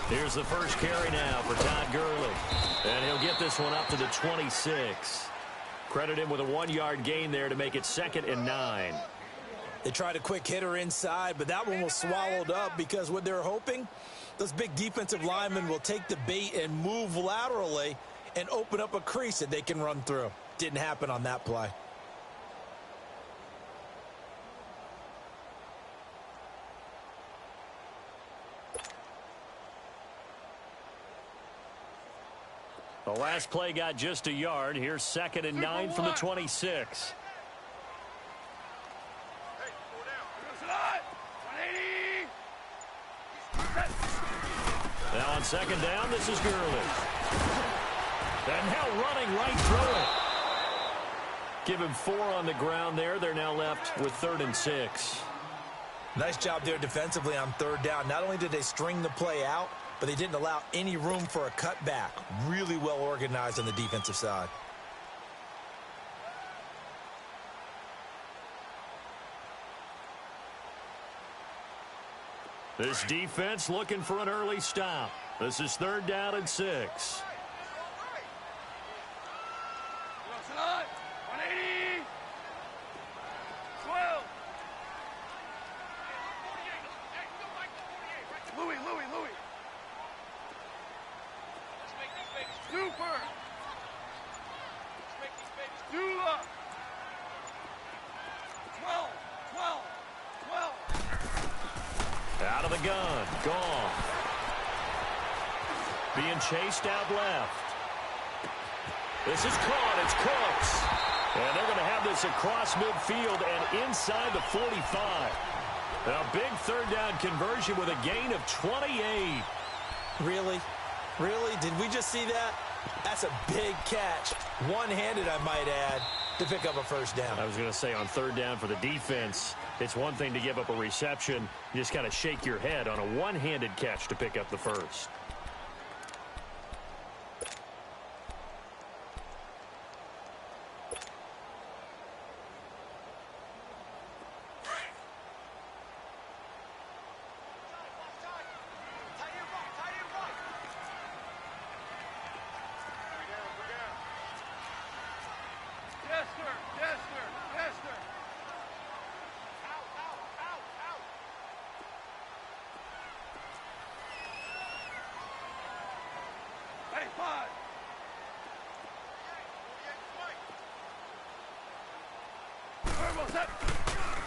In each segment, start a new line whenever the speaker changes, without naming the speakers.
Here's the first carry now for Todd Gurley. And he'll get this one up to the 26. Credit him with a 1-yard gain there to make it 2nd and 9.
They tried a quick hitter inside, but that one was swallowed up because what they're hoping, those big defensive linemen will take the bait and move laterally and open up a crease that they can run through. Didn't happen on that play.
The last play got just a yard. Here's 2nd and 9 from the 26. Now on 2nd down, this is Gurley. And now running right through it. Give him 4 on the ground there. They're now left with 3rd and 6.
Nice job there defensively on 3rd down. Not only did they string the play out, but they didn't allow any room for a cutback. Really well organized on the defensive side.
This defense looking for an early stop. This is 3rd down and 6. Out of the gun. Gone. Being chased out left. This is caught. It's Cooks. And they're going to have this across midfield and inside the 45. A big 3rd down conversion with a gain of 28.
Really? Really? Did we just see that? That's a big catch. One-handed, I might add, to pick up a 1st down.
I was going to say on 3rd down for the defense, it's one thing to give up a reception. You just got to shake your head on a one-handed catch to pick up the 1st.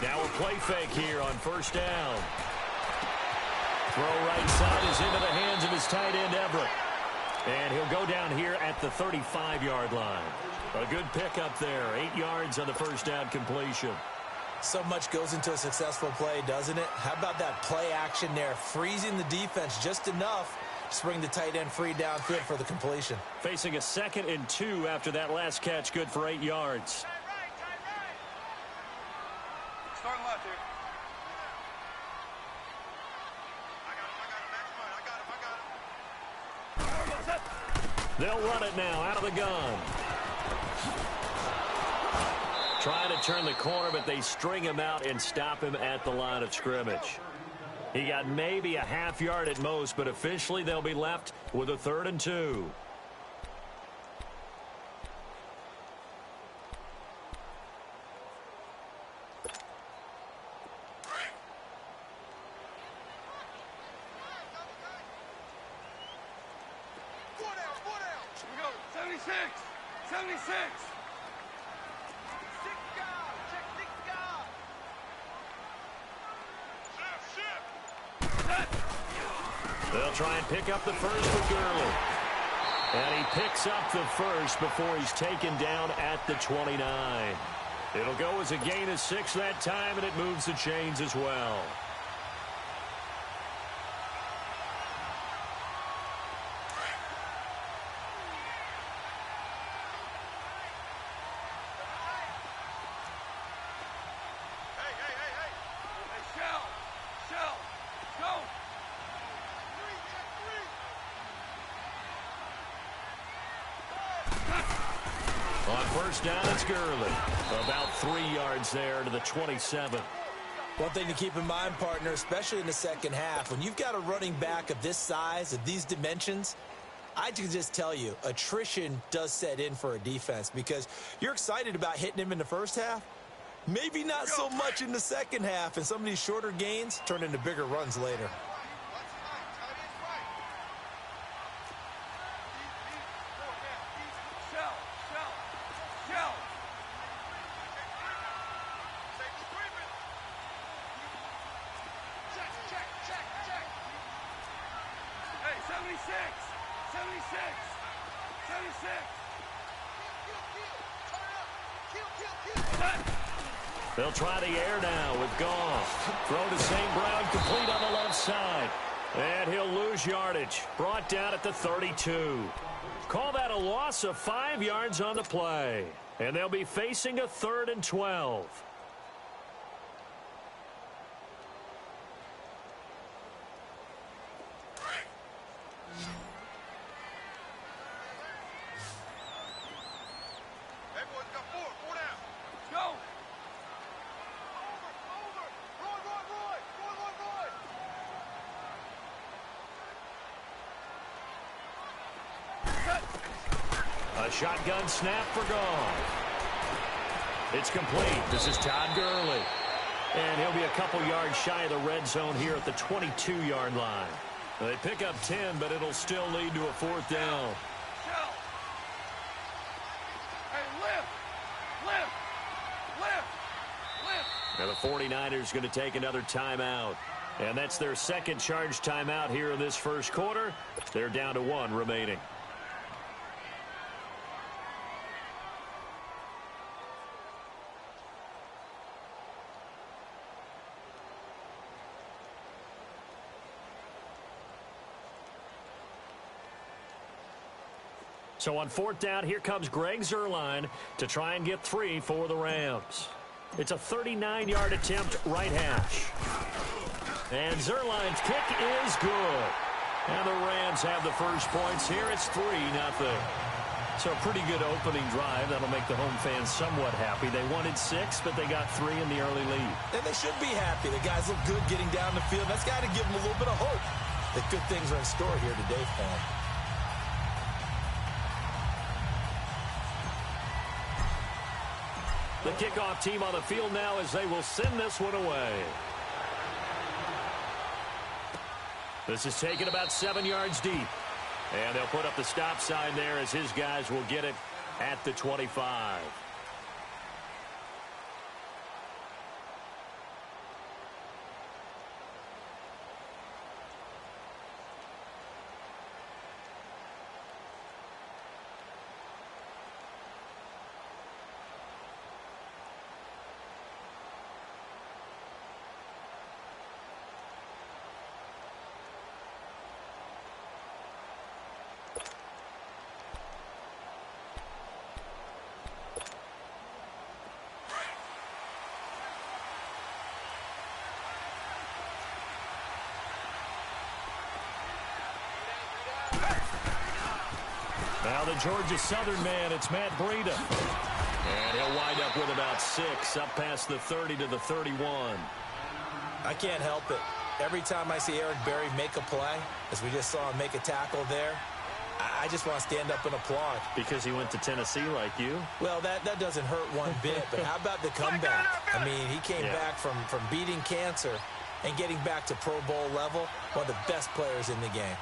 Now a play fake here on 1st down. Throw right side is into the hands of his tight end, Everett. And he'll go down here at the 35-yard line. A good pickup there. 8 yards on the 1st down completion.
So much goes into a successful play, doesn't it? How about that play action there? Freezing the defense just enough to bring the tight end free downfield for the completion.
Facing a 2nd and 2 after that last catch, good for 8 yards.
Starting left here. I got him.
They'll run it now out of the gun. Trying to turn the corner, but they string him out and stop him at the line of scrimmage. He got maybe a half yard at most, but officially they'll be left with a 3rd and 2. They'll try and pick up the 1st with Gurley. And he picks up the 1st before he's taken down at the 29. It'll go as a gain of 6 that time, and it moves the chains as well. On 1st down, it's Gurley. About 3 yards there to the 27.
One thing to keep in mind, partner, especially in the second half, when you've got a running back of this size, of these dimensions, I can just tell you, attrition does set in for a defense because you're excited about hitting him in the first half. Maybe not so much in the second half, and some of these shorter gains turn into bigger runs later.
They'll try the air now with Goff. Throw to St. Brown, complete on the left side. And he'll lose yardage. Brought down at the 32. Call that a loss of 5 yards on the play. And they'll be facing a 3rd and 12. A shotgun snap for Goff. It's complete. This is Todd Gurley. And he'll be a couple yards shy of the red zone here at the 22-yard line. They pick up 10, but it'll still lead to a 4th down. And the 49ers going to take another timeout. And that's their second charge timeout here in this first quarter. They're down to 1 remaining. So on 4th down, here comes Greg Zuerlein to try and get 3 for the Rams. It's a 39-yard attempt, right hash. And Zuerlein's kick is good. And the Rams have the first points here. It's 3-0. So a pretty good opening drive. That'll make the home fans somewhat happy. They wanted 6, but they got 3 in the early lead.
And they should be happy. The guys look good getting down the field. That's got to give them a little bit of hope that good things are in store here today for them.
The kickoff team on the field now as they will send this one away. This is taken about 7 yards deep. And they'll put up the stop sign there as his guys will get it at the 25. Now the Georgia Southern man, it's Matt Breida. And he'll wind up with about 6, up past the 30 to the 31.
I can't help it. Every time I see Eric Berry make a play, as we just saw him make a tackle there, I just want to stand up and applaud.
Because he went to Tennessee like you?
Well, that doesn't hurt one bit, but how about the comeback? I mean, he came back from beating cancer and getting back to Pro Bowl level, one of the best players in the game.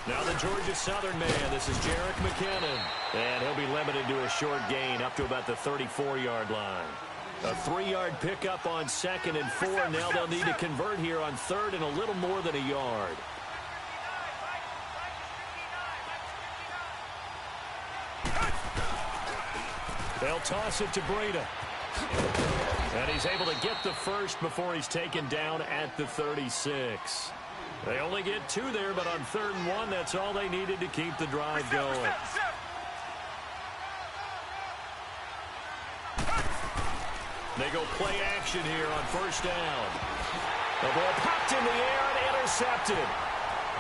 Now the Georgia Southern man, this is Jerick McKinnon. And he'll be limited to a short gain up to about the 34-yard line. A 3-yard pickup on 2nd and 4. Now they'll need to convert here on 3rd and a little more than a yard. They'll toss it to Breida. And he's able to get the first before he's taken down at the 36. They only get 2 there, but on 3rd and 1, that's all they needed to keep the drive going. They go play action here on 1st down. The ball popped in the air and intercepted.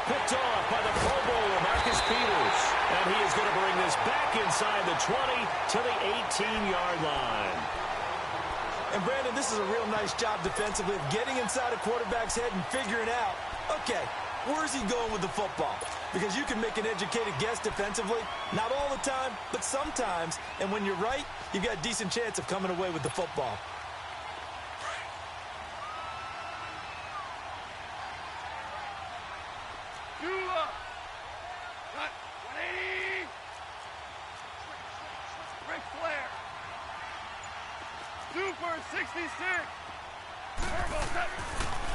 Picked off by the Pro Bowler, Marcus Peters. And he is going to bring this back inside the 20 to the 18-yard line.
And, Brandon, this is a real nice job defensively of getting inside a quarterback's head and figuring out, okay, where's he going with the football? Because you can make an educated guess defensively. Not all the time, but sometimes. And when you're right, you've got a decent chance of coming away with the football.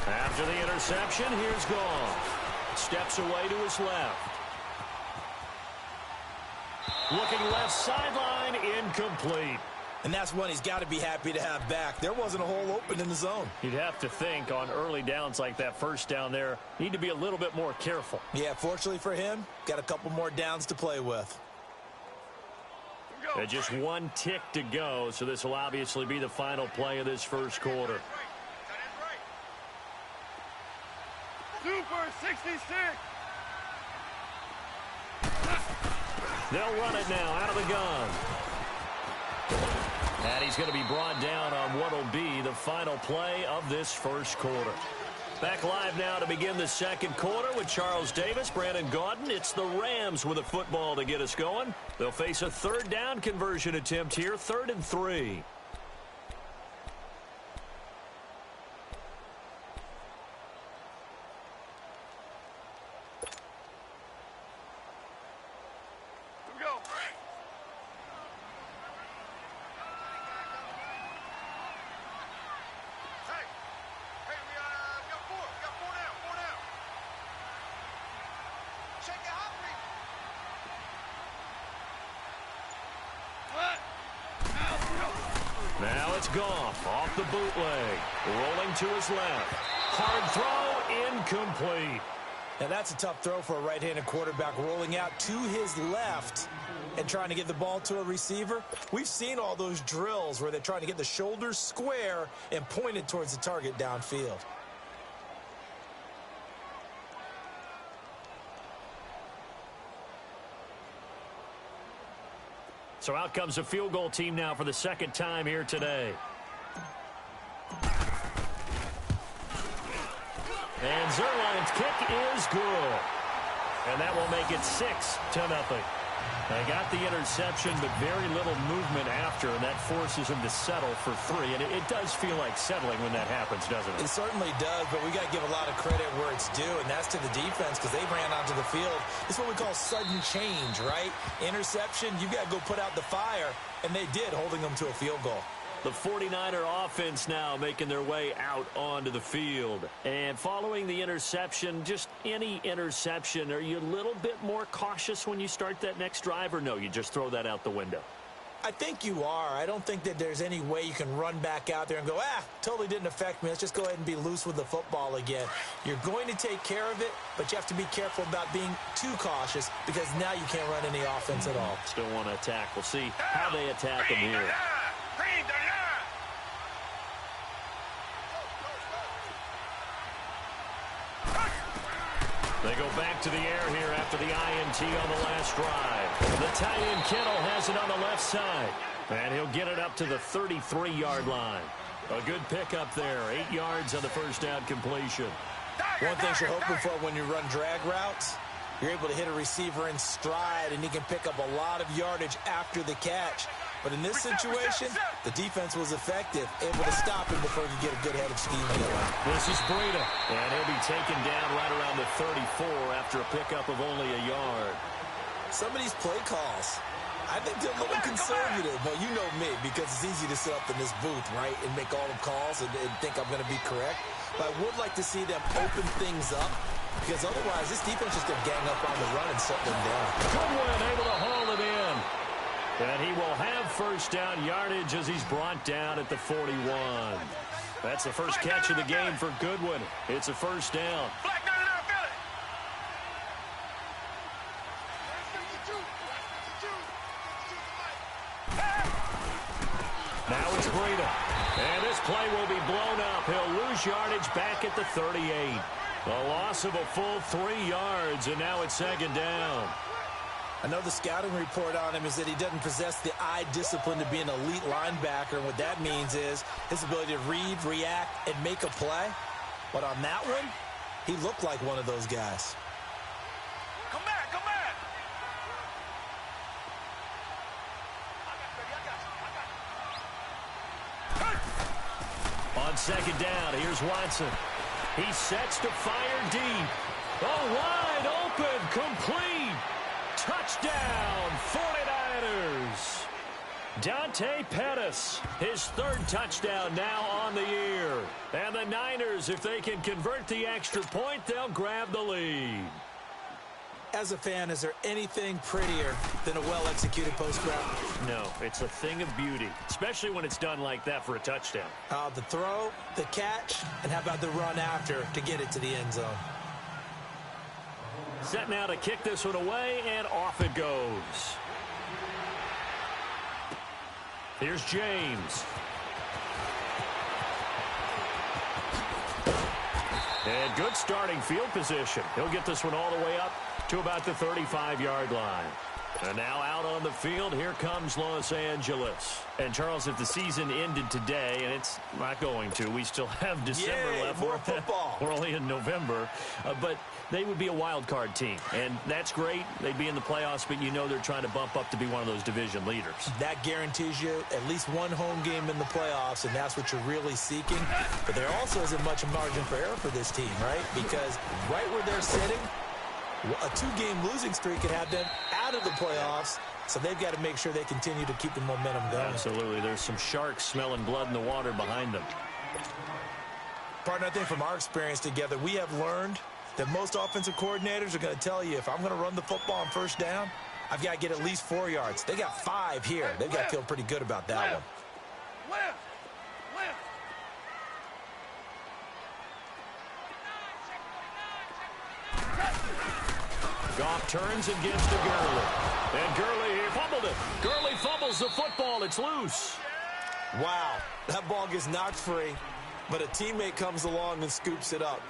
After the interception, here's Goff. Steps away to his left. Looking left sideline, incomplete.
And that's one he's got to be happy to have back. There wasn't a hole open in the zone.
You'd have to think on early downs like that first down there, need to be a little bit more careful.
Yeah, fortunately for him, got a couple more downs to play with.
Just one tick to go, so this will obviously be the final play of this first quarter.
Super 66.
They'll run it now out of the gun. And he's going to be brought down on what will be the final play of this first quarter. Back live now to begin the second quarter with Charles Davis, Brandon Gaudin. It's the Rams with a football to get us going. They'll face a third down conversion attempt here, 3rd and 3. Now it's Goff off the bootleg, rolling to his left. Hard throw, incomplete.
Now that's a tough throw for a right-handed quarterback, rolling out to his left and trying to get the ball to a receiver. We've seen all those drills where they're trying to get the shoulders square and pointed towards the target downfield.
So out comes a field goal team now for the second time here today. And Zerline's kick is good. And that will make it 6-0. They got the interception, but very little movement after, and that forces him to settle for 3. And it does feel like settling when that happens, doesn't it?
It certainly does, but we got to give a lot of credit where it's due, and that's to the defense because they ran onto the field. It's what we call sudden change, right? Interception, you got to go put out the fire, and they did, holding them to a field goal.
The 49er offense now making their way out onto the field. And following the interception, just any interception, are you a little bit more cautious when you start that next drive, or no, you just throw that out the window?
I think you are. I don't think that there's any way you can run back out there and go, totally didn't affect me. Let's just go ahead and be loose with the football again. You're going to take care of it, but you have to be careful about being too cautious because now you can't run any offense at all.
Still want to attack. We'll see how they attack them here. They go back to the air here after the INT on the last drive. The tight end Kittle has it on the left side. And he'll get it up to the 33-yard line. A good pickup there. 8 yards on the first down completion.
One thing you're hoping for when you run drag routes, you're able to hit a receiver in stride, and he can pick up a lot of yardage after the catch. But in this situation, the defense was effective, able to stop him before he could get a good head of steam going.
This is Breida, and he'll be taken down right around the 34 after a pickup of only a yard.
Some of these play calls, I think they're a little conservative. Well, you know me, because it's easy to sit up in this booth, right, and make all the calls and think I'm going to be correct. But I would like to see them open things up, because otherwise this defense is going to gang up on the run and shut them down.
Goodwin able to haul it in. And he will have first down yardage as he's brought down at the 41. That's the first catch of the game for Goodwin. It's a first down. Now it's Breida. And this play will be blown up. He'll lose yardage back at the 38. A loss of a full 3 yards, and now it's second down.
I know the scouting report on him is that he doesn't possess the eye discipline to be an elite linebacker. And what that means is his ability to read, react, and make a play. But on that one, he looked like one of those guys.
Come back, come back.
On second down, here's Watson. He sets to fire deep. Oh, wide open, complete. Touchdown, 49ers. Dante Pettis, his third touchdown now on the year. And the Niners, if they can convert the extra point, they'll grab the lead.
As a fan, is there anything prettier than a well-executed post route?
No, it's a thing of beauty, especially when it's done like that for a touchdown.
The throw, the catch, and how about the run after to get it to the end zone?
Set now to kick this one away, and off it goes. Here's James. And good starting field position. He'll get this one all the way up to about the 35-yard line. And now out on the field, here comes Los Angeles. And, Charles, if the season ended today, and it's not going to, we still have December left.
More football.
We're only in November. But they would be a wild card team. And that's great. They'd be in the playoffs, but you know they're trying to bump up to be one of those division leaders. That
guarantees you at least one home game in the playoffs, and that's what you're really seeking. But there also isn't much margin for error for this team, right? Because right where they're sitting, a two-game losing streak could have them out of the playoffs, so they've got to make sure they continue to keep the momentum going.
Absolutely. There's some sharks smelling blood in the water behind them.
Partner, I think from our experience together, we have learned that most offensive coordinators are going to tell you, if I'm going to run the football on first down, I've got to get at least 4 yards. They got 5 here. They've got to feel pretty good about that one.
Goff turns and gives to Gurley. And Gurley, he fumbled it. Gurley fumbles the football. It's loose.
Wow, that ball gets knocked free, but a teammate comes along and scoops it up.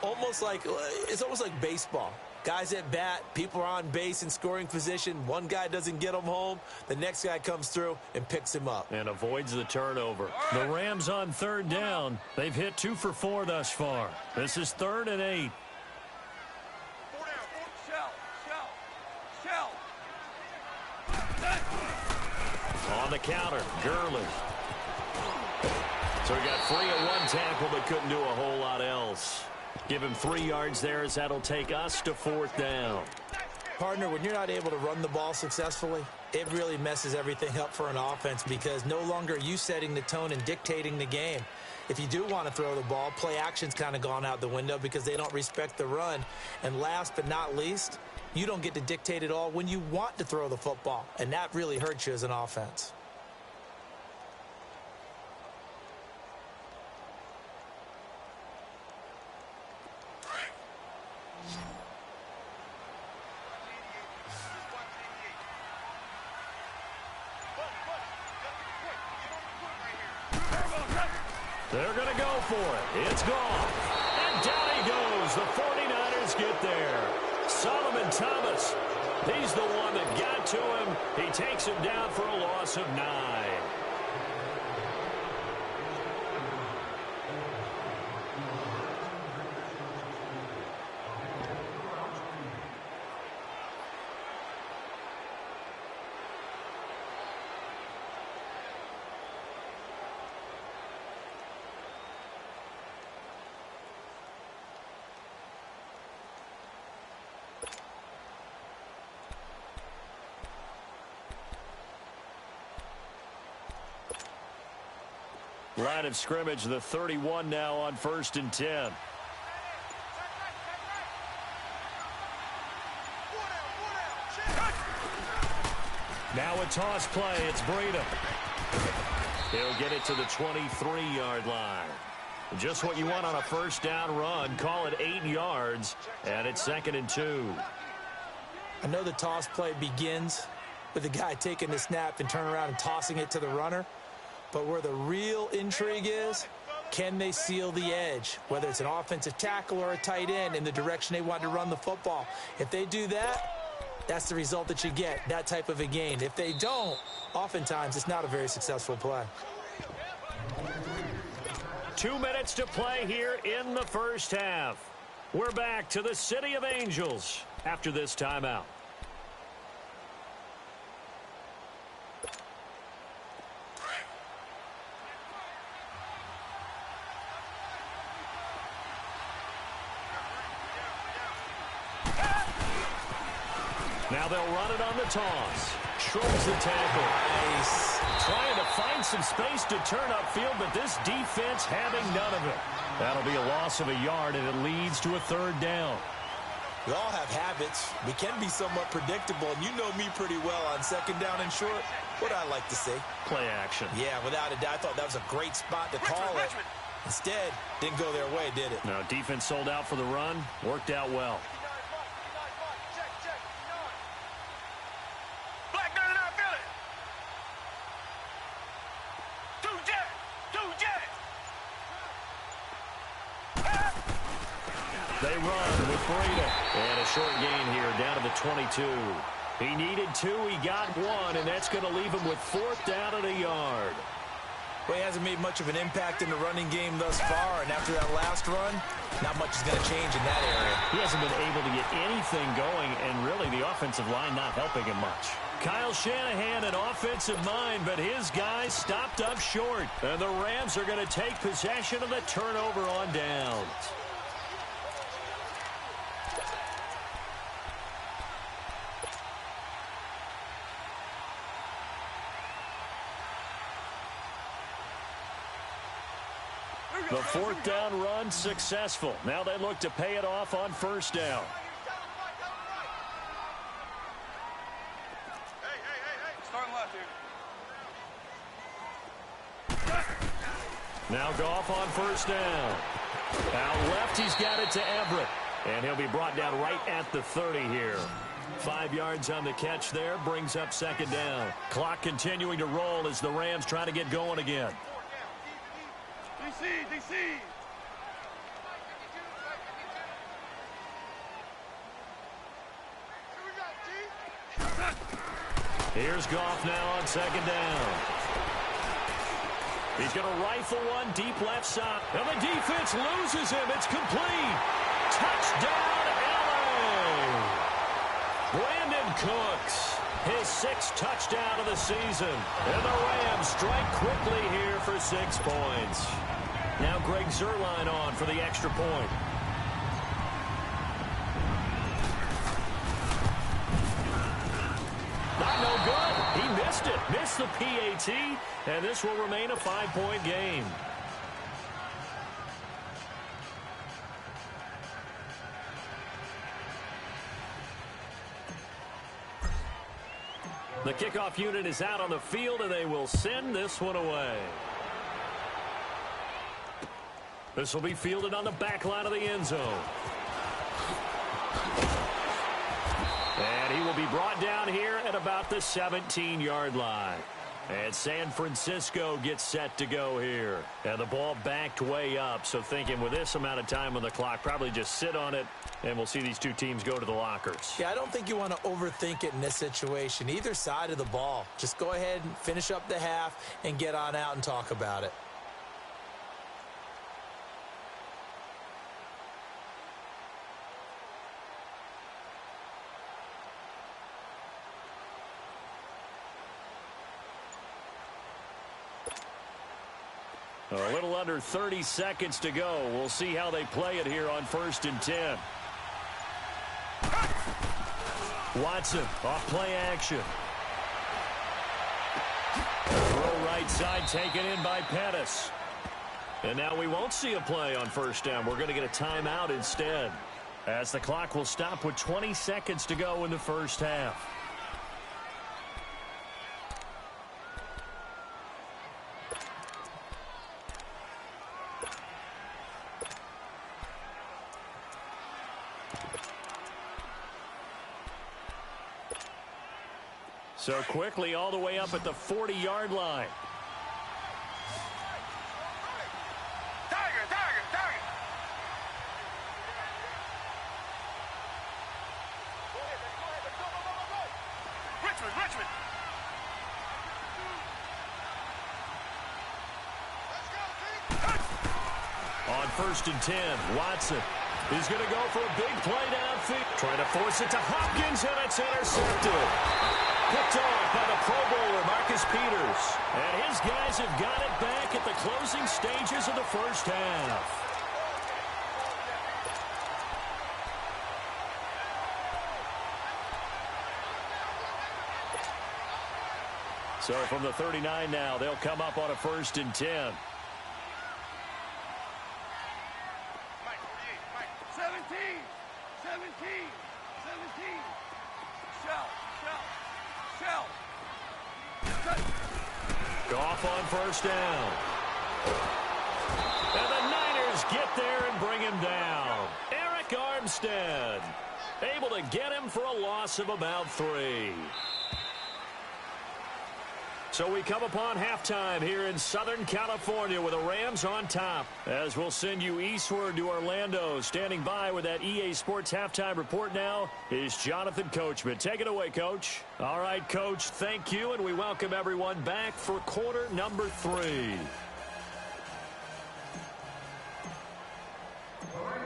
It's almost like baseball. Guys at bat, people are on base in scoring position. One guy doesn't get him home. The next guy comes through and picks him up.
And avoids the turnover. The Rams on third down. They've hit 2 for 4 thus far. This is 3rd and 8. On the counter, Gurley. So he got free at one tackle, but couldn't do a whole lot else. Give him 3 yards there, as that'll take us to 4th down.
Partner, when you're not able to run the ball successfully, it really messes everything up for an offense, because no longer are you setting the tone and dictating the game. If you do want to throw the ball, play action's kind of gone out the window because they don't respect the run. And last but not least, you don't get to dictate it all when you want to throw the football, and that really hurts you as an offense.
They're going to go for it. It's gone. And down he goes. The 49ers get there. Solomon Thomas, he's the one that got to him. He takes him down for a loss of 9. Line of scrimmage, the 31 now on 1st and 10. Now a toss play. It's Breida. He'll get it to the 23-yard line. Just what you want on a first down run. Call it 8 yards, and it's 2nd and 2.
I know the toss play begins with the guy taking the snap and turn around and tossing it to the runner. But where the real intrigue is, can they seal the edge, whether it's an offensive tackle or a tight end, in the direction they want to run the football? If they do that, that's the result that you get, that type of a gain. If they don't, oftentimes it's not a very successful play.
2 minutes to play here in the first half. We're back to the City of Angels after this timeout. Now they'll run it on the toss. Shrugs the tackle.
Nice.
Trying to find some space to turn upfield, but this defense having none of it. That'll be a loss of a yard, and it leads to a third down.
We all have habits. We can be somewhat predictable, and you know me pretty well on second down and short. What I like to say?
Play action.
Yeah, without a doubt. I thought that was a great spot to call it. Instead, didn't go their way, did it?
No, defense sold out for the run. Worked out well. They run with Breda. And a short gain here down to the 22. He needed 2. He got 1, and that's going to leave him with 4th down and a yard.
Well, he hasn't made much of an impact in the running game thus far, and after that last run, not much is going to change in that area.
He hasn't been able to get anything going, and really the offensive line not helping him much. Kyle Shanahan, an offensive mind, but his guys stopped up short. And the Rams are going to take possession of the turnover on downs. The 4th down run successful. Now they look to pay it off on 1st down.
Starting left here.
Now Goff on 1st down. Out left, he's got it to Everett. And he'll be brought down right at the 30 here. 5 yards on the catch there, brings up 2nd down. Clock continuing to roll as the Rams try to get going again.
DC.
Here's Goff now on 2nd down. He's going to rifle one deep left side. And the defense loses him. It's complete. Touchdown, LA. Brandon Cooks, his 6th touchdown of the season. And the Rams strike quickly here for 6 points. Now Greg Zuerlein on for the extra point. Not no good. He missed it. Missed the PAT. And this will remain a 5-point game. The kickoff unit is out on the field, and they will send this one away. This will be fielded on the back line of the end zone. And he will be brought down here at about the 17-yard line. And San Francisco gets set to go here. And the ball backed way up, so thinking with this amount of time on the clock, probably just sit on it, and we'll see these two teams go to the lockers.
Yeah, I don't think you want to overthink it in this situation. Either side of the ball. Just go ahead and finish up the half and get on out and talk about it.
A little under 30 seconds to go. We'll see how they play it here on 1st and 10. Watson off play action. Throw right side taken in by Pettis. And now we won't see a play on 1st down. We're going to get a timeout instead, as the clock will stop with 20 seconds to go in the first half. So quickly all the way up at the 40-yard line.
Richmond.
On 1st and 10, Watson is going to go for a big play downfield. Trying to force it to Hopkins, and it's intercepted. Picked off by the Pro Bowler, Marcus Peters. And his guys have got it back at the closing stages of the first half. So from the 39 now, they'll come up on a 1st and 10.
17, 17, 17. Shell.
Goff on 1st down. And the Niners get there and bring him down. Eric Armstead able to get him for a loss of about 3. So we come upon halftime here in Southern California with the Rams on top. As we'll send you eastward to Orlando. Standing by with that EA Sports halftime report now is Jonathan Coachman. Take it away, Coach. All right, Coach, thank you, and we welcome everyone back for quarter number 3.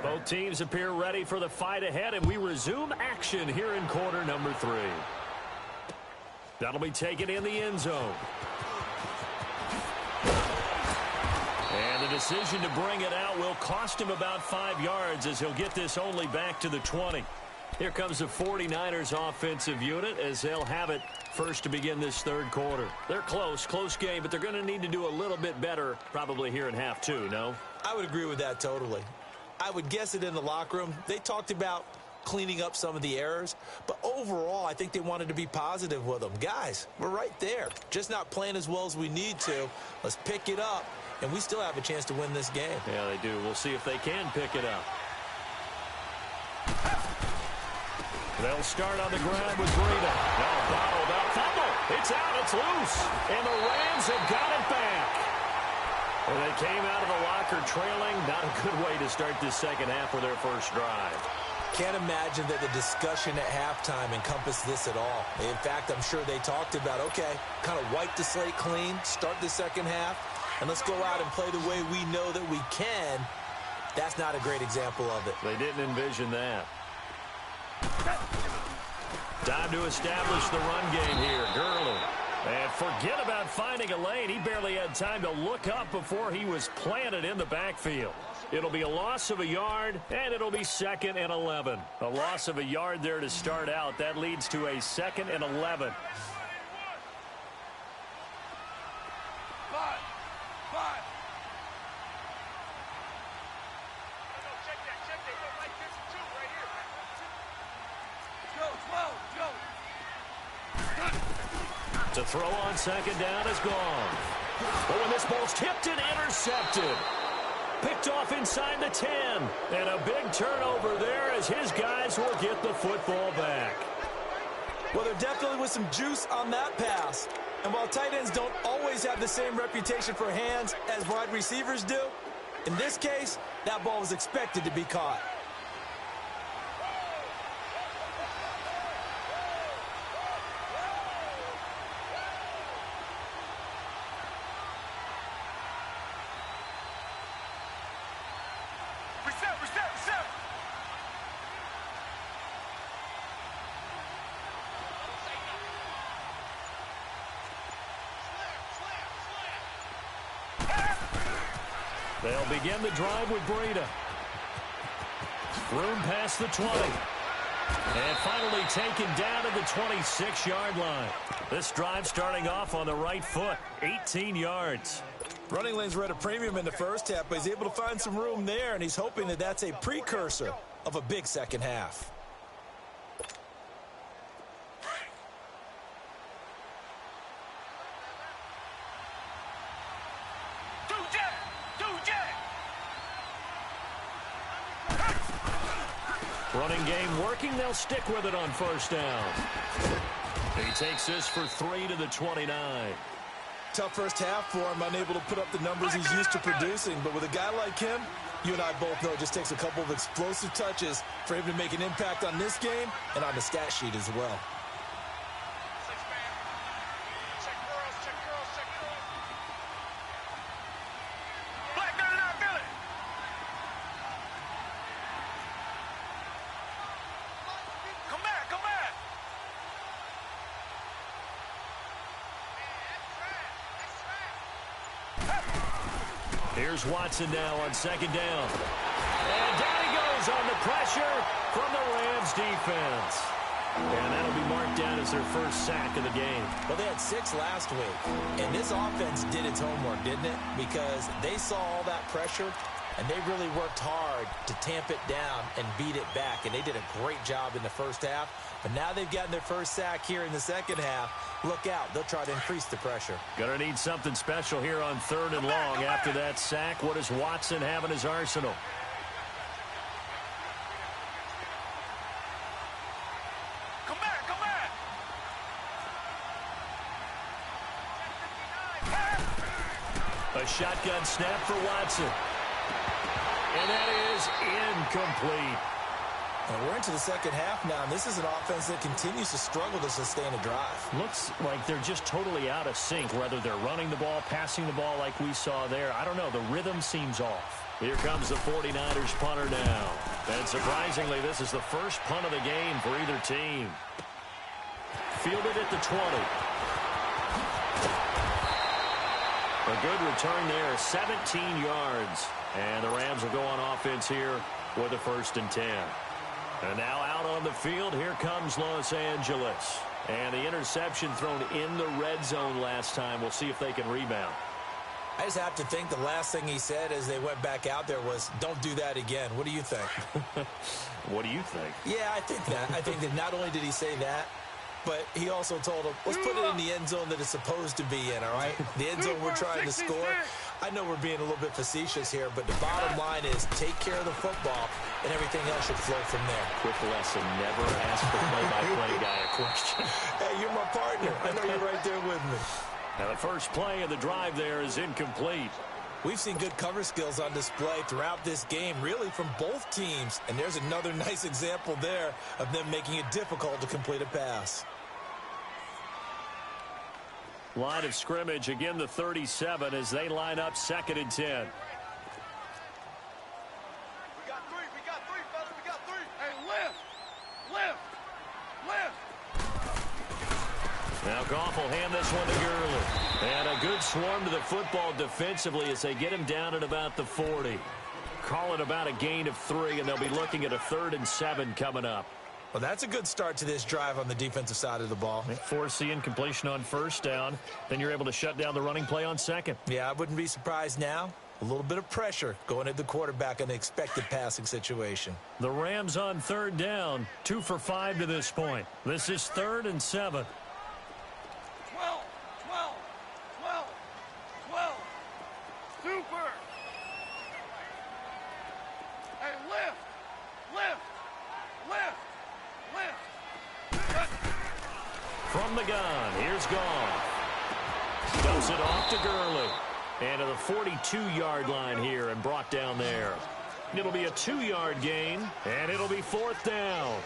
Both teams appear ready for the fight ahead, and we resume action here in quarter number 3. That'll be taken in the end zone. And the decision to bring it out will cost him about 5 yards as he'll get this only back to the 20. Here comes the 49ers offensive unit as they'll have it first to begin this third quarter. They're close game, but they're going to need to do a little bit better probably here in half 2, no?
I would agree with that totally. I would guess it in the locker room. They talked about cleaning up some of the errors, but overall I think they wanted to be positive with them. Guys, we're right there, just not playing as well as we need to. Let's pick it up, and we still have a chance to win this game.
Yeah, they do. We'll see if they can pick it up. They'll start on the ground with Breida. Now bottled up, fumble, it's out, it's loose, and the Rams have got it back. And they came out of the locker trailing. Not a good way to start this second half with their first drive.
Can't imagine that the discussion at halftime encompassed this at all. In fact, I'm sure they talked about, okay, kind of wipe the slate clean, start the second half, and let's go out and play the way we know that we can. That's not a great example of it.
They didn't envision that. Time to establish the run game here. Gurley. And forget about finding a lane. He barely had time to look up before he was planted in the backfield. It'll be a loss of a yard, and it'll be 2nd and 11. A loss of a yard there to start out. That leads to a 2nd and 11.
Five. Check that. Like this too, right here. Joe.
To throw on 2nd down is gone. But when this ball's tipped and intercepted. Picked off inside the 10. And a big turnover there as his guys will get the football back.
Well, there definitely was some juice on that pass. And while tight ends don't always have the same reputation for hands as wide receivers do, in this case, that ball was expected to be caught.
Reset.
They'll begin the drive with Breida. Room past the 20. And finally taken down to the 26-yard line. This drive starting off on the right foot. 18 yards.
Running lanes were at a premium in the first half, but he's able to find some room there, and he's hoping that that's a precursor of a big second half.
Running game working. They'll stick with it on 1st down. He takes this for 3 to the 29.
Tough first half for him, unable to put up the numbers he's used to producing. But with a guy like him, you and I both know it just takes a couple of explosive touches for him to make an impact on this game and on the stat sheet as well.
6 man.
Here's Watson now on second down. And down he goes on the pressure from the Rams defense. And that'll be marked down as their first sack of the game.
Well, they had 6 last week, and this offense did its homework, didn't it? Because they saw all that pressure, and they really worked hard to tamp it down and beat it back, and they did a great job in the first half. But now they've gotten their first sack here in the second half. Look out. They'll try to increase the pressure.
Going to need something special here on 3rd and long after that sack. What does Watson have in his arsenal?
Come back, come back.
A shotgun snap for Watson. And that is incomplete.
And we're into the second half now, and this is an offense that continues to struggle to sustain a drive.
Looks like they're just totally out of sync, whether they're running the ball, passing the ball like we saw there. I don't know. The rhythm seems off. Here comes the 49ers punter now. And surprisingly, this is the first punt of the game for either team. Fielded at the 20. A good return there, 17 yards. And the Rams will go on offense here with a 1st and 10. And now out on the field, here comes Los Angeles. And the interception thrown in the red zone last time. We'll see if they can rebound.
I just have to think the last thing he said as they went back out there was, don't do that again. What do you think?
What do you think?
Yeah, I think that. I think that not only did he say that, but he also told him, let's put it in the end zone that it's supposed to be in, all right? The end zone we're trying to score. I know we're being a little bit facetious here, but the bottom line is take care of the football, and everything else should flow from there.
Quick lesson, never ask the play-by-play guy a question.
Hey, you're my partner. I know you're right there with me.
Now the first play of the drive there is incomplete.
We've seen good cover skills on display throughout this game, really from both teams. And there's another nice example there of them making it difficult to complete a pass.
Line of scrimmage, again the 37 as they line up 2nd and 10.
We got three, fellas, we got 3. Hey, lift.
Now Goff will hand this one to Gurley. And a good swarm to the football defensively as they get him down at about the 40. Call it about a gain of 3, and they'll be looking at a 3rd and 7 coming up.
Well, that's a good start to this drive on the defensive side of the ball.
They force the incompletion on 1st down. Then you're able to shut down the running play on 2nd.
Yeah, I wouldn't be surprised now. A little bit of pressure going at the quarterback in the expected passing situation.
The Rams on 3rd down, 2 for 5 to this point. This is 3rd and 7.
12. Super. Hey, lift.
From the gun, here's Goff. Dumps it off to Gurley. And to the 42-yard line here and brought down there. It'll be a 2-yard gain, and it'll be 4th down.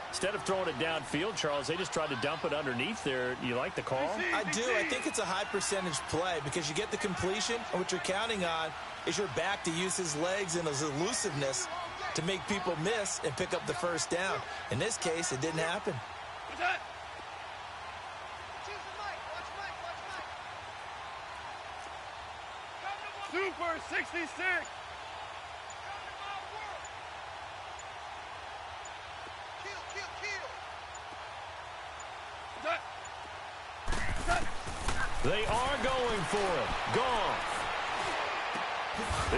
Instead of throwing it downfield, Charles, they just tried to dump it underneath there. You like the call?
I do. I think it's a high percentage play because you get the completion, and what you're counting on is your back to use his legs and his elusiveness to make people miss and pick up the 1st down. In this case, it didn't happen.
What's that? Super 66.
They are going for it. Goff.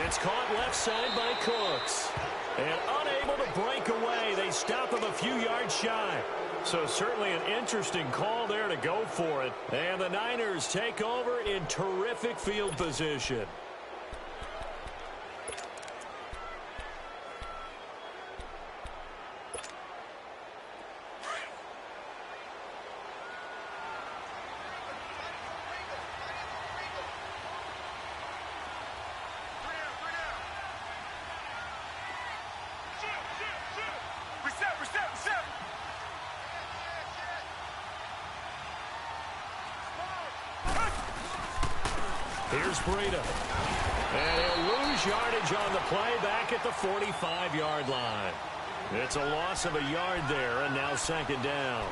It's caught left side by Cooks. And unable to break away. They stop him a few yards shy. So certainly an interesting call there to go for it. And the Niners take over in terrific field position. Here's Breida. And he'll lose yardage on the play back at the 45-yard line. It's a loss of a yard there, and now 2nd down.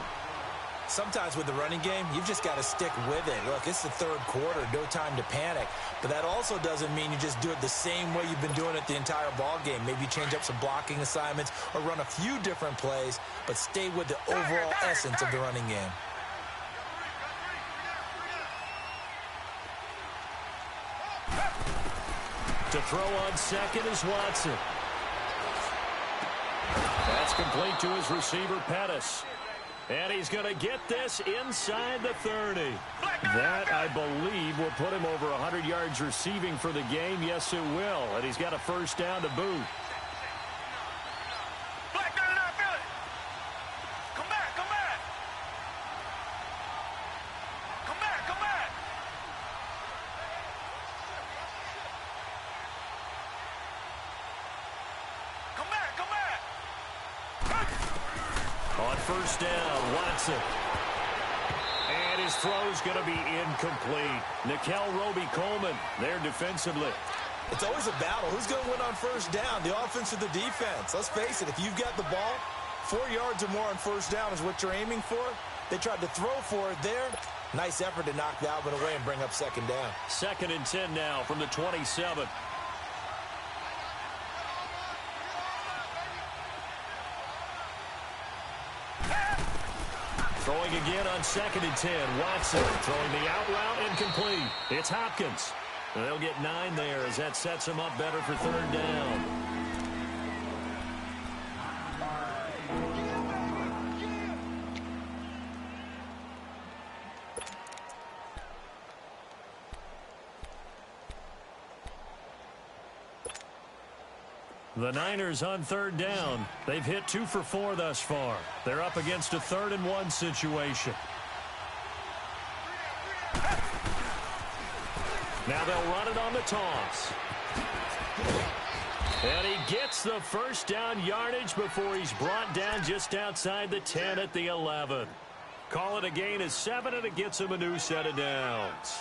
Sometimes with the running game, you've just got to stick with it. Look, it's the third quarter, no time to panic. But that also doesn't mean you just do it the same way you've been doing it the entire ball game. Maybe you change up some blocking assignments or run a few different plays, but stay with the overall essence of the running game.
To throw on second is Watson. That's complete to his receiver, Pettis. And he's going to get this inside the 30. That, I believe, will put him over 100 yards receiving for the game. Yes, it will. And he's got a first down to boot. On first down, Watson. And his throw's going to be incomplete. Nickel Roby-Coleman there defensively.
It's always a battle. Who's going to win on first down, the offense or the defense? Let's face it, if you've got the ball, 4 yards or more on first down is what you're aiming for. They tried to throw for it there. Nice effort to knock the Alvin away and bring up second down.
2nd and 10 now from the 27. Throwing again on 2nd and 10. Watson throwing the out route incomplete. It's Hopkins. They'll get 9 there as that sets him up better for 3rd down. The Niners on 3rd down. They've hit 2 for 4 thus far. They're up against a 3rd and 1 situation. Now they'll run it on the toss. And he gets the first down yardage before he's brought down just outside the 10 at the 11. Call it a gain of 7, and it gets him a new set of downs.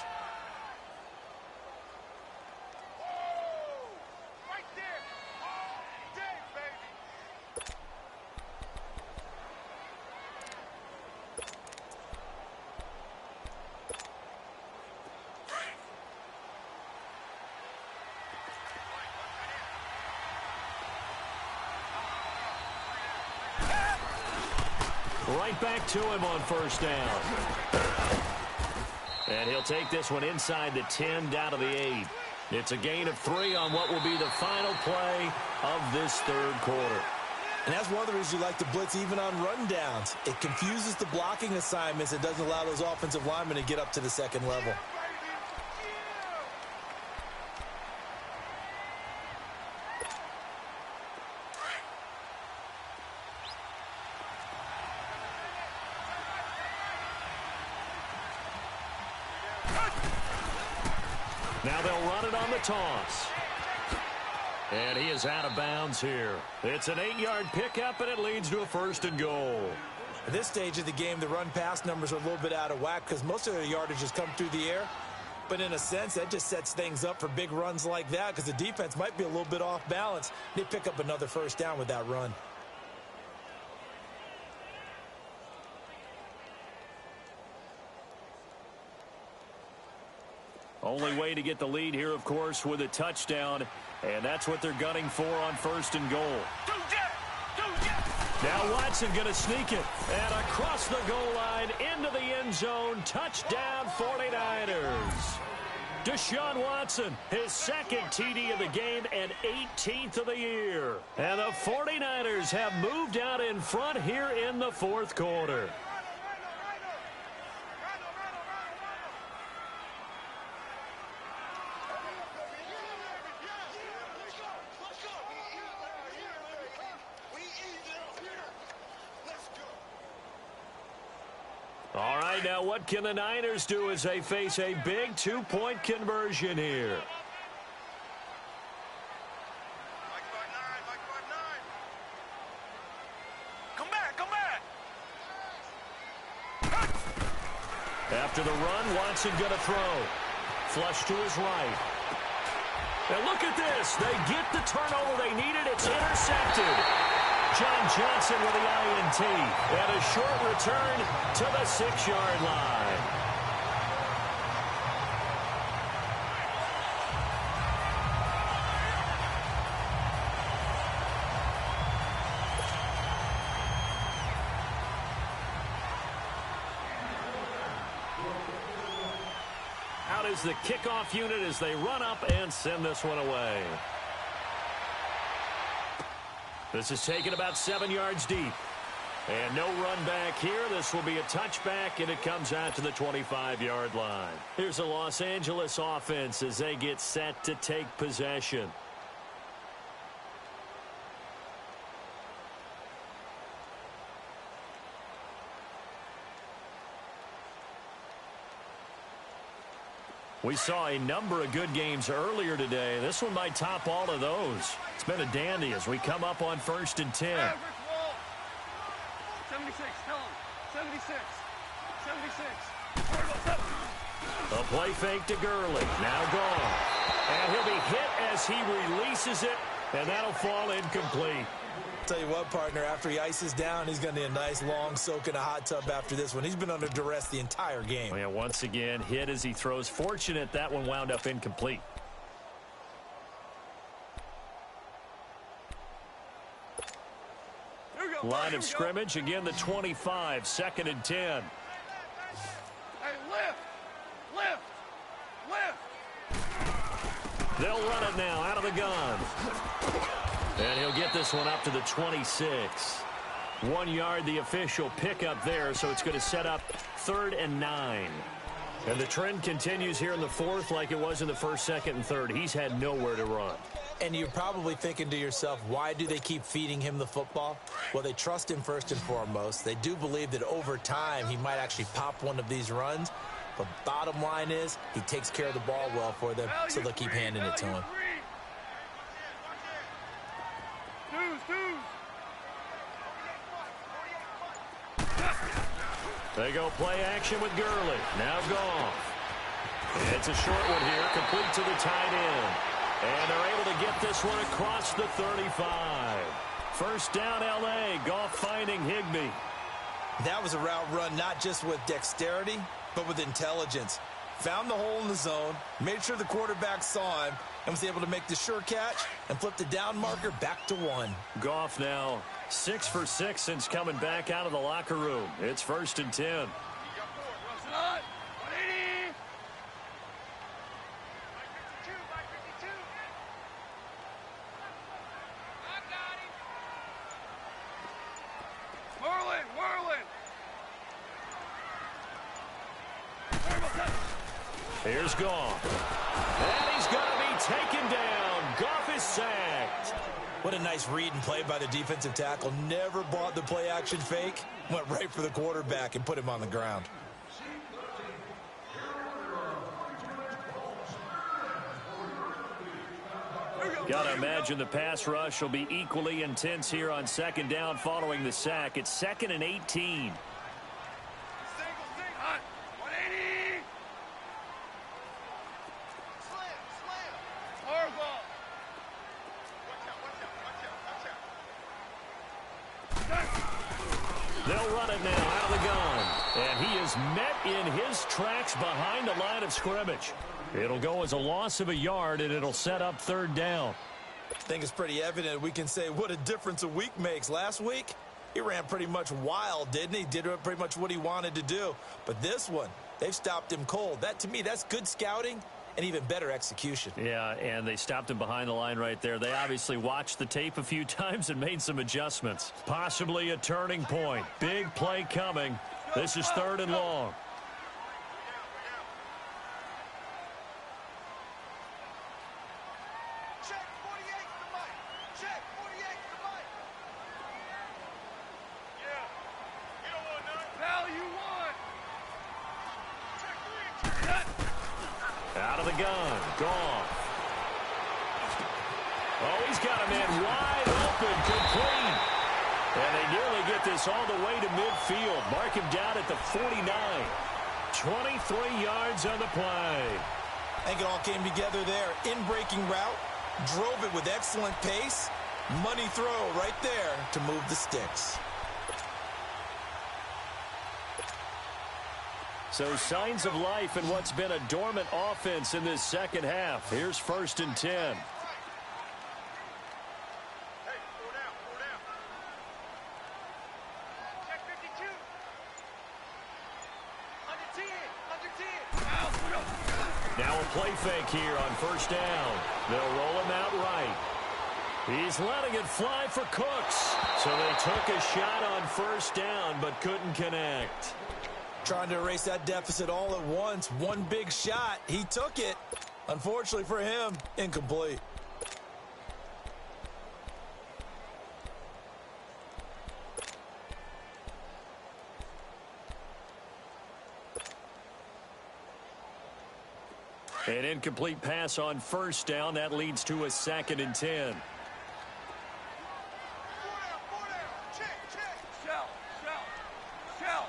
Right back to him on first down. And he'll take this one inside the 10 down to the 8. It's a gain of 3 on what will be the final play of this 3rd quarter.
And that's one of the reasons you like to blitz even on rundowns. It confuses the blocking assignments. It doesn't allow those offensive linemen to get up to the 2nd level.
Now they'll run it on the toss. And he is out of bounds here. It's an 8-yard pickup, and it leads to a 1st and goal.
At this stage of the game, the run-pass numbers are a little bit out of whack because most of their yardage has come through the air. But in a sense, that just sets things up for big runs like that because the defense might be a little bit off balance. They pick up another first down with that run.
Only way to get the lead here, of course, with a touchdown. And that's what they're gunning for on 1st and goal. Now Watson going to sneak it. And across the goal line into the end zone. Touchdown 49ers. Deshaun Watson, his 2nd TD of the game and 18th of the year. And the 49ers have moved out in front here in the 4th quarter. All right, now what can the Niners do as they face a big 2-point conversion here?
Come back.
After the run, Watson going to throw. Flush to his right. And look at this. They get the turnover they needed. It's intercepted. John Johnson with the INT. And a short return to the 6-yard line. Out is the kickoff unit as they run up and send this one away. This is taken about 7 yards deep. And no run back here. This will be a touchback, and it comes out to the 25-yard line. Here's the Los Angeles offense as they get set to take possession. We saw a number of good games earlier today. This one might top all of those. It's been a dandy as we come up on 1st and 10.
76, tell him. 76. 76.
A play fake to Gurley. Now gone. And he'll be hit as he releases it, and that'll fall incomplete.
Tell you what, partner, after he ices down, he's going to need a nice long soak in a hot tub after this one. He's been under duress the entire game.
Oh, yeah, once again, hit as he throws. Fortunate that one wound up incomplete. Line of scrimmage, again the 25, 2nd and 10.
Hey, lift!
They'll run it now out of the gun. And he'll get this one up to the 26. 1 yard, the official pickup there, so it's going to set up 3rd and 9. And the trend continues here in the 4th like it was in the 1st, 2nd, and 3rd. He's had nowhere to run.
And you're probably thinking to yourself, why do they keep feeding him the football? Well, they trust him first and foremost. They do believe that over time he might actually pop one of these runs. But bottom line is he takes care of the ball well for them, so they'll keep handing it to him.
They go play action with Gurley. Now Goff. It's a short one here, complete to the tight end. And they're able to get this one across the 35. First down, L.A. Goff finding Higbee.
That was a route run not just with dexterity, but with intelligence. Found the hole in the zone, made sure the quarterback saw him, and was able to make the sure catch and flip the down marker back to 1.
Goff now 6 for 6 since coming back out of the locker room. It's 1st and 10. Here's Goff. And he's going to be taken down. Goff is sacked.
What a nice read and play by the defensive tackle. Never bought the play action fake. Went right for the quarterback and put him on the ground.
Got to imagine the pass rush will be equally intense here on 2nd down following the sack. It's 2nd and 18. They'll run it now out of the gun. And he is met in his tracks behind the line of scrimmage. It'll go as a loss of a yard, and it'll set up 3rd down.
I think it's pretty evident. We can say what a difference a week makes. Last week, he ran pretty much wild, didn't he? Did pretty much what he wanted to do. But this one, they've stopped him cold. That, to me, that's good scouting and even better execution.
Yeah, and they stopped him behind the line right there. They obviously watched the tape a few times and made some adjustments. Possibly a turning point. Big play coming. This is 3rd and long.
Check 48 to Mike. Check 48 to Mike. Yeah. You don't want none. Now you want. Check 3.
Out of the gun. Goff. Oh, he's got a man wide open. Complete. And they nearly get this all the way to midfield. Mark him down at the 49. 23 yards on the play.
I think it all came together there. In-breaking route, drove it with excellent pace, Money throw right there to move the sticks.
So signs of life in what's been a dormant offense in this second half. Here's 1st and 10.
Hey, 4 down, 4 down. Check 52. Under 10, under 10.
Now a play fake here on 1st down. They'll roll him out right. He's letting it fly for Cooks. So they took a shot on 1st down but couldn't connect.
Trying to erase that deficit all at once. One big shot. He took it. Unfortunately for him, incomplete.
An incomplete pass on 1st down. That leads to a 2nd and 10.
4 down. Check, check. Shell, shell, shell.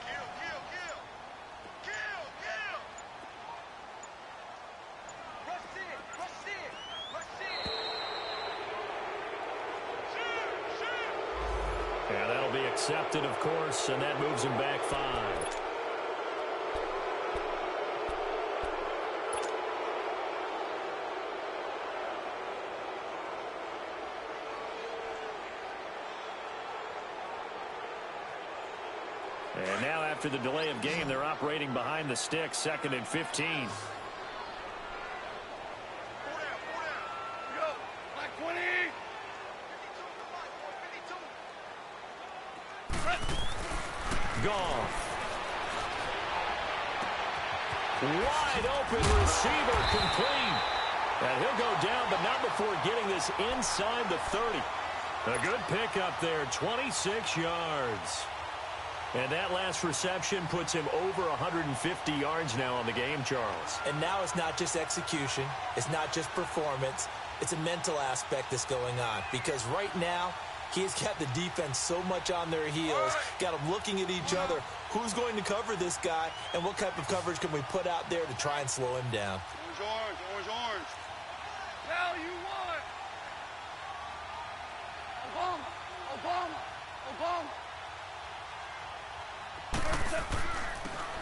Kill, kill, kill. Kill, kill. Rush in, rush in, rush in. Shoot, shoot.
Yeah, that'll be accepted, of course, and that moves him back 5. And now after the delay of game, they're operating behind the sticks, 2nd and 15.
4 down, 4 down. Go. Like 20. 52,
Goff. Wide open receiver complete. And he'll go down, but not before getting this inside the 30. A good pickup there, 26 yards. And that last reception puts him over 150 yards now on the game, Charles.
And now it's not just execution. It's not just performance. It's a mental aspect that's going on. Because right now, he's got the defense so much on their heels, got them looking at each other. Who's going to cover this guy, and what type of coverage can we put out there to try and slow him down?
Orange, orange, orange, orange. Hell, you want? Obama, Obama, Obama.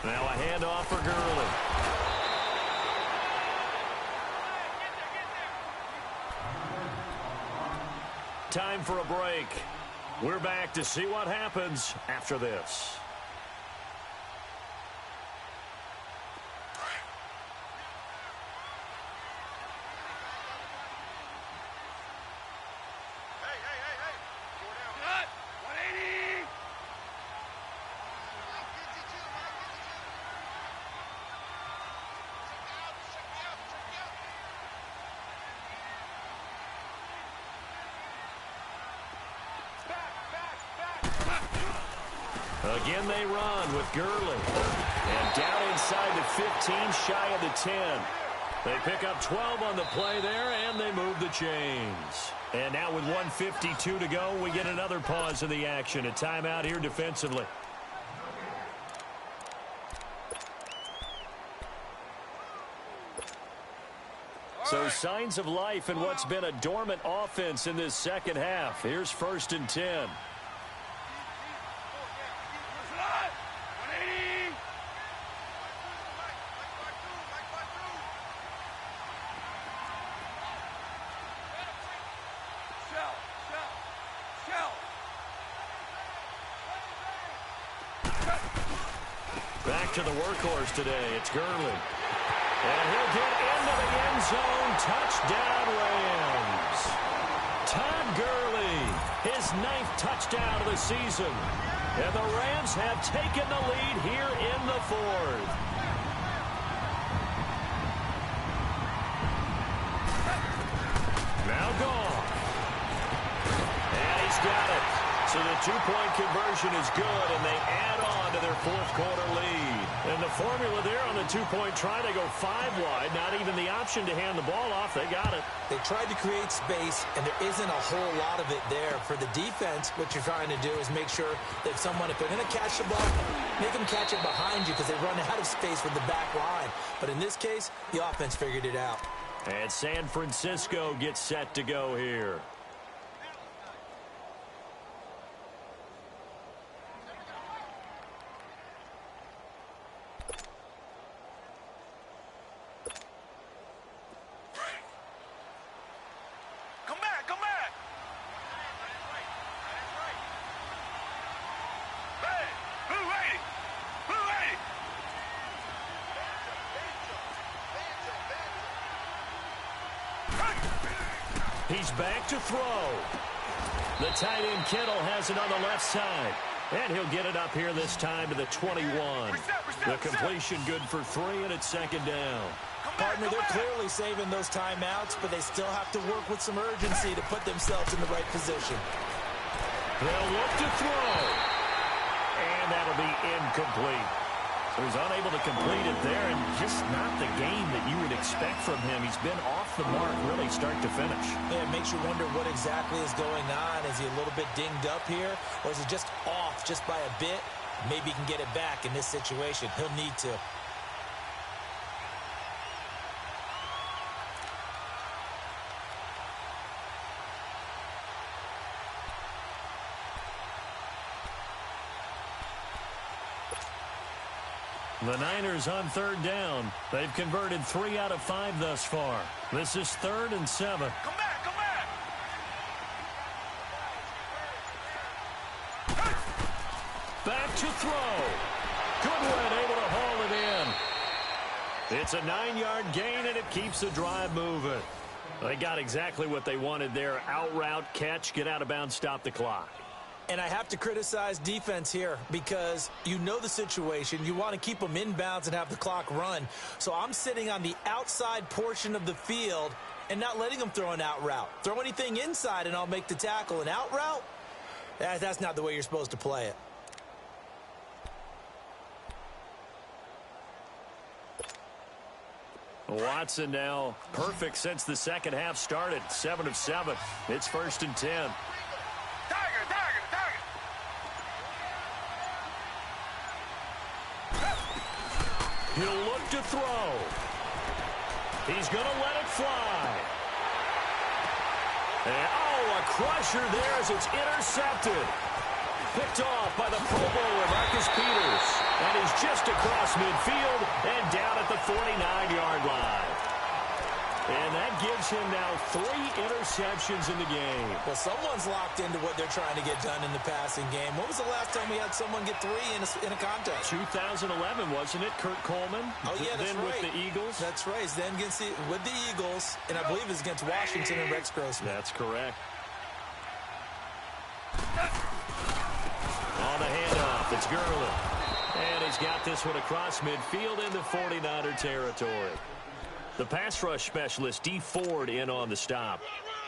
Now a handoff for Gurley. Time for a break. We're back to see what happens after this.
Hey, hey, hey, hey. 4 down. Cut. 180.
Again they run with Gurley. And down inside the 15, shy of the 10. They pick up 12 on the play there, and they move the chains. And now with 1:52 to go, we get another pause in the action. A timeout here defensively. So signs of life in what's been a dormant offense in this second half. Here's 1st and 10. Back to the workhorse today. It's Gurley. And he'll get into the end zone. Touchdown, Rams. Todd Gurley, his 9th touchdown of the season. And the Rams have taken the lead here in the 4th. Now Goff. And he's got it. So the 2-point conversion is good, and they add on to their 4th quarter lead. And the formula there on the 2-point try, they go 5 wide. Not even the option to hand the ball off. They got it.
They tried to create space, and there isn't a whole lot of it there. For the defense, what you're trying to do is make sure that someone, if they're going to catch the ball, make them catch it behind you because they run out of space with the back line. But in this case, the offense figured it out.
And San Francisco gets set to go here.
Come back, come back. Hey, blue 80, blue 80.
He's back to throw. The tight end Kittle has it on the left side. And he'll get it up here this time to the 21. The completion good for 3, and it's second down.
Partner, they're clearly saving those timeouts, but they still have to work with some urgency to put themselves in the right position.
They'll look to throw. And that'll be incomplete. So he's unable to complete it there, and just not the game that you would expect from him. He's been off the mark really start to finish.
Yeah, it makes you wonder what exactly is going on. Is he a little bit dinged up here, or is he just off just by a bit? Maybe he can get it back in this situation. He'll need to.
The Niners on third down. They've converted 3 out of 5 thus far. This is 3rd and 7.
Come back, come back.
Back to throw. Goodwin able to haul it in. It's a 9-yard gain, and it keeps the drive moving. They got exactly what they wanted there. Out route, catch, get out of bounds, stop the clock.
And I have to criticize defense here because you know the situation. You want to keep them inbounds and have the clock run. So I'm sitting on the outside portion of the field and not letting them throw an out route. Throw anything inside and I'll make the tackle. An out route? That's not the way you're supposed to play it.
Watson now perfect since the second half started. 7 of 7. It's 1st and 10. He'll look to throw. He's going to let it fly. And, a crusher there as it's intercepted. Picked off by the Pro Bowler, Marcus Peters. And he's just across midfield and down at the 49-yard line. And that gives him now 3 interceptions in the game.
Well, someone's locked into what they're trying to get done in the passing game. When was the last time we had someone get 3 in a contest?
2011, wasn't it? Kurt Coleman?
Oh, yeah, that's
then
right.
with the Eagles?
That's right. Then with the Eagles, and I believe it's against Washington and Rex Grossman.
That's correct. On the handoff, it's Gurley. And he's got this one across midfield into 49er territory. The pass rush specialist, D. Ford, in on the stop.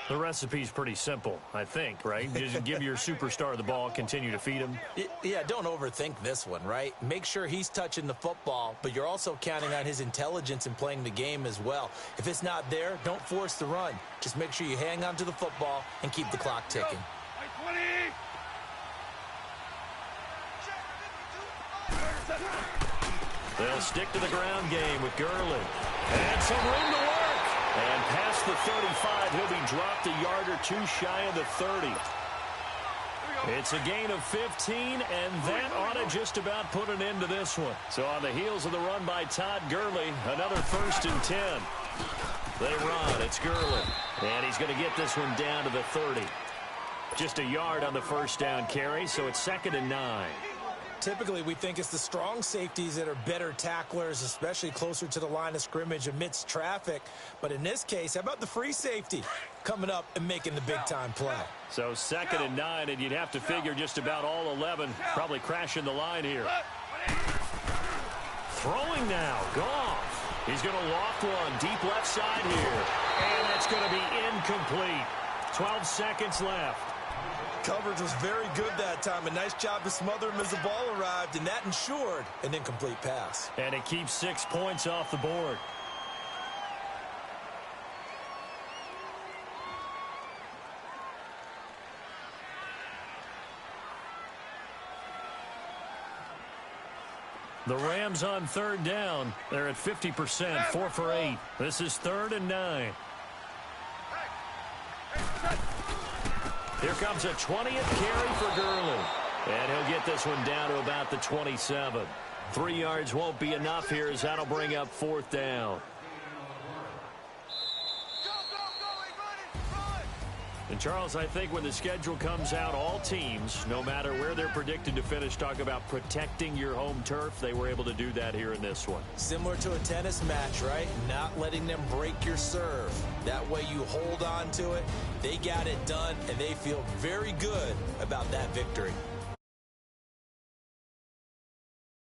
The recipe's pretty simple, I think, right? Just give your superstar the ball, continue to feed him.
Yeah, don't overthink this one, right? Make sure he's touching the football, but you're also counting on his intelligence in playing the game as well. If it's not there, don't force the run. Just make sure you hang on to the football and keep the clock ticking.
They'll stick to the ground game with Gurley. And some room to work. And past the 35, he'll be dropped a yard or 2 shy of the 30. It's a gain of 15, and that ought to just about put an end to this one. So on the heels of the run by Todd Gurley, another 1st and 10. They run. It's Gurley. And he's going to get this one down to the 30. Just a yard on the first down carry, so it's 2nd and 9.
Typically, we think it's the strong safeties that are better tacklers, especially closer to the line of scrimmage amidst traffic. But in this case, how about the free safety coming up and making the big-time play?
So 2nd and 9, and you'd have to figure just about all 11 probably crashing the line here. Throwing now, Goff. He's going to loft one deep left side here. And that's going to be incomplete. 12 seconds left.
Coverage was very good that time. A nice job to smother him as the ball arrived, and that ensured an incomplete pass.
And it keeps 6 points off the board. The Rams on third down. They're at 50%, 4 for 8. This is 3rd and 9. Here comes a 20th carry for Gurley. And he'll get this one down to about the 27. 3 yards won't be enough here as that'll bring up 4th down. And, Charles, I think when the schedule comes out, all teams, no matter where they're predicted to finish, talk about protecting your home turf. They were able to do that here in this one.
Similar to a tennis match, right? Not letting them break your serve. That way you hold on to it. They got it done, and they feel very good about that victory.